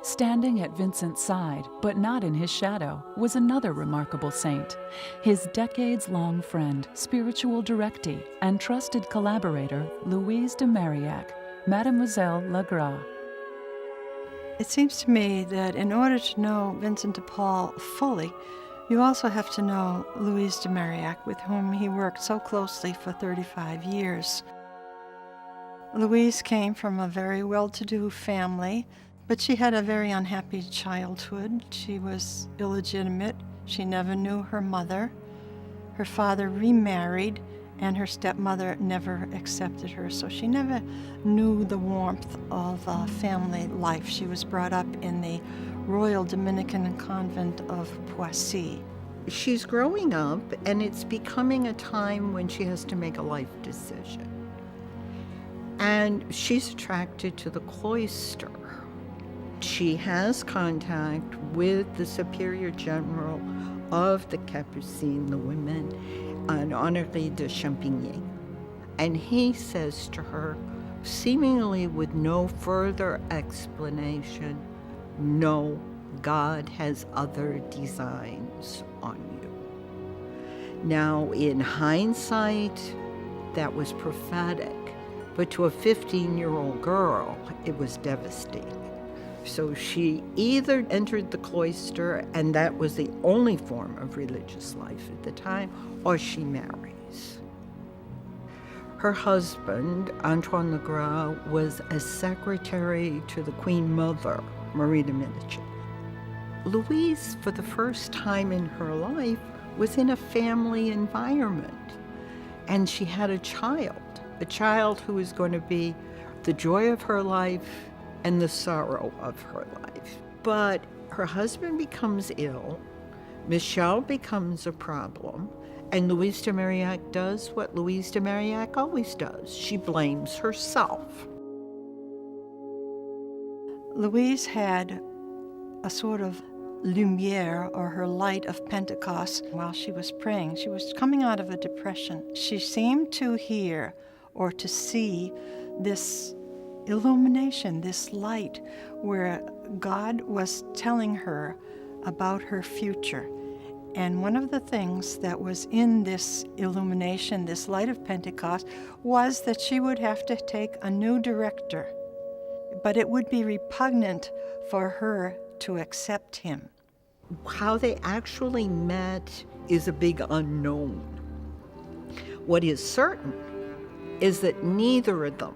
Standing at Vincent's side, but not in his shadow, was another remarkable saint, his decades-long friend, spiritual directee, and trusted collaborator, Louise de Marillac, Mademoiselle Legras. It seems to me that in order to know Vincent de Paul fully, you also have to know Louise de Marillac, with whom he worked so closely for 35 years. Louise came from a very well-to-do family, but she had a very unhappy childhood. She was illegitimate. She never knew her mother. Her father remarried, and her stepmother never accepted her, so she never knew the warmth of family life. She was brought up in the Royal Dominican Convent of Poissy. She's growing up, and it's becoming a time when she has to make a life decision. And she's attracted to the cloister. She has contact with the Superior General of the Capucines, the women, an Henri de Champigny. And he says to her, seemingly with no further explanation, no, God has other designs on you. Now, in hindsight, that was prophetic, but to a 15-year-old girl, it was devastating. So she either entered the cloister, and that was the only form of religious life at the time, or she marries. Her husband, Antoine Legras, was a secretary to the Queen Mother, Marie de Medici. Louise, for the first time in her life, was in a family environment, and she had a child who was going to be the joy of her life and the sorrow of her life. But her husband becomes ill, Michel becomes a problem, and Louise de Marillac does what Louise de Marillac always does. She blames herself. Louise had a sort of lumière, or her light of Pentecost, while she was praying. She was coming out of a depression. She seemed to hear or to see this illumination, this light, where God was telling her about her future. And one of the things that was in this illumination, this light of Pentecost, was that she would have to take a new director, but it would be repugnant for her to accept him. How they actually met is a big unknown. What is certain is that neither of them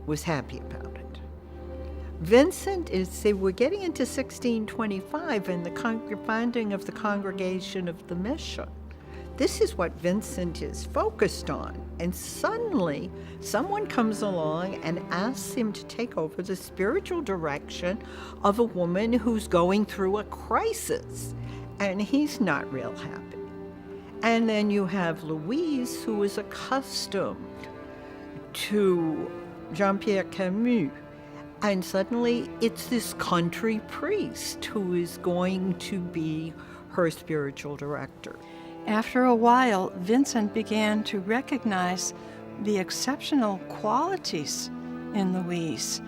was happy about it. Vincent we're getting into 1625 and the founding of the Congregation of the Mission. This is what Vincent is focused on. And suddenly, someone comes along and asks him to take over the spiritual direction of a woman who's going through a crisis. And he's not real happy. And then you have Louise, who is accustomed to Jean-Pierre Camus. And suddenly, it's this country priest who is going to be her spiritual director. After a while, Vincent began to recognize the exceptional qualities in Louise,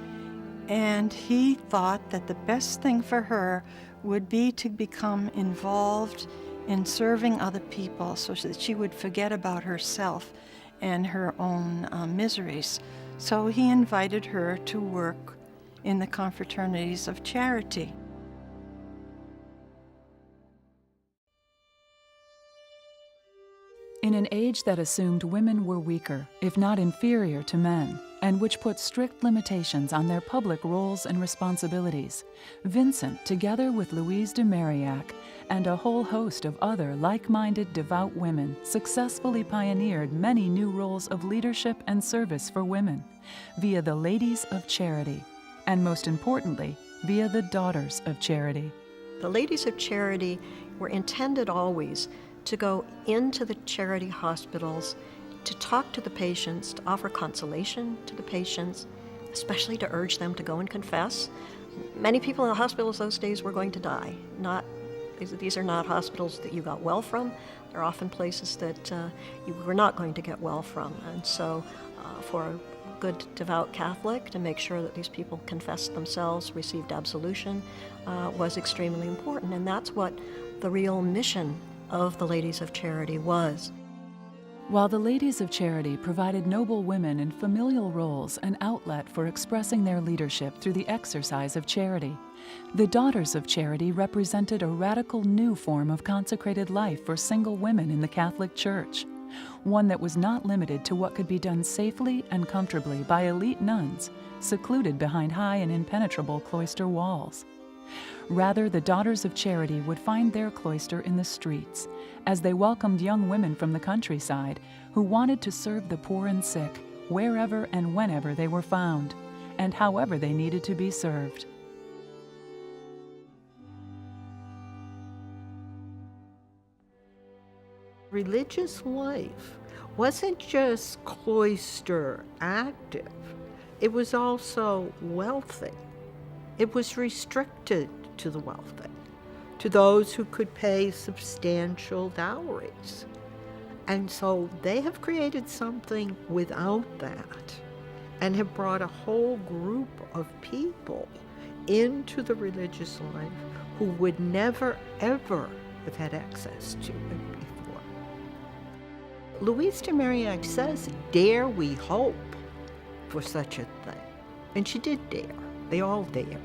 and he thought that the best thing for her would be to become involved in serving other people so that she would forget about herself and her own miseries. So he invited her to work in the confraternities of charity. In an age that assumed women were weaker, if not inferior to men, and which put strict limitations on their public roles and responsibilities, Vincent, together with Louise de Marillac and a whole host of other like-minded devout women, successfully pioneered many new roles of leadership and service for women via the Ladies of Charity, and most importantly, via the Daughters of Charity. The Ladies of Charity were intended always to go into the charity hospitals, to talk to the patients, to offer consolation to the patients, especially to urge them to go and confess. Many people in the hospitals those days were going to die. These are not hospitals that you got well from. They're often places that you were not going to get well from. And so for a good devout Catholic to make sure that these people confessed themselves, received absolution, was extremely important. And that's what the real mission of the Ladies of Charity was. While the Ladies of Charity provided noble women in familial roles an outlet for expressing their leadership through the exercise of charity, the Daughters of Charity represented a radical new form of consecrated life for single women in the Catholic Church, one that was not limited to what could be done safely and comfortably by elite nuns, secluded behind high and impenetrable cloister walls. Rather, the Daughters of Charity would find their cloister in the streets, as they welcomed young women from the countryside who wanted to serve the poor and sick wherever and whenever they were found, and however they needed to be served. Religious life wasn't just cloister active, it was also wealthy. It was restricted to the wealthy, to those who could pay substantial dowries. And so they have created something without that and have brought a whole group of people into the religious life who would never, ever have had access to it before. Louise de Marillac says, "Dare we hope for such a thing?" And she did dare. They all dare.